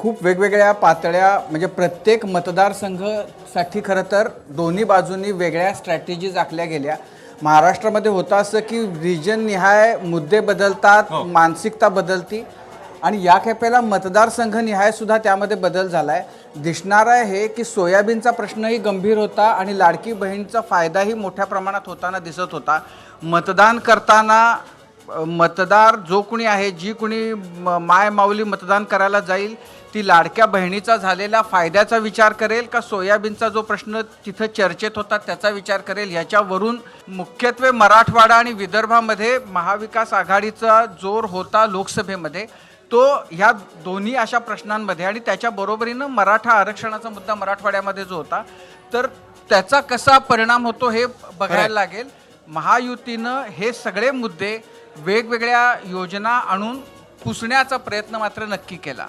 खूप वेगवेगळ्या पातळ्या म्हणजे प्रत्येक मतदारसंघासाठी खरं तर दोन्ही बाजूंनी वेगळ्या स्ट्रॅटेजीज आखल्या गेल्या. महाराष्ट्रामध्ये होतं असं की रिजननिहाय मुद्दे बदलतात, मानसिकता बदलती आणि या खेपेला मतदारसंघनिहाय सुद्धा त्यामध्ये बदल झाला आहे. दिसणार आहे हे की सोयाबीनचा प्रश्नही गंभीर होता आणि लाडकी बहीणचा फायदाही मोठ्या प्रमाणात होताना दिसत होता. मतदान करताना मतदार जो कोणी आहे, जी कोणी माय माऊली मतदान करायला जाईल ती लाडक्या बहिणीचा झालेला फायद्याचा विचार करेल का सोयाबीनचा जो प्रश्न तिथं चर्चेत होता त्याचा विचार करेल. ह्याच्यावरून मुख्यत्वे मराठवाडा आणि विदर्भामध्ये महाविकास आघाडीचा जोर होता लोकसभेमध्ये, तो ह्या दोन्ही अशा प्रश्नांमध्ये आणि त्याच्या बरोबरीनं मराठा आरक्षणाचा मुद्दा मराठवाड्यामध्ये जो होता तर त्याचा कसा परिणाम होतो हे बघायला लागेल. महायुतीनं हे सगळे मुद्दे वेगवेगळ्या योजना आणून पुसण्याचा प्रयत्न मात्र नक्की केला.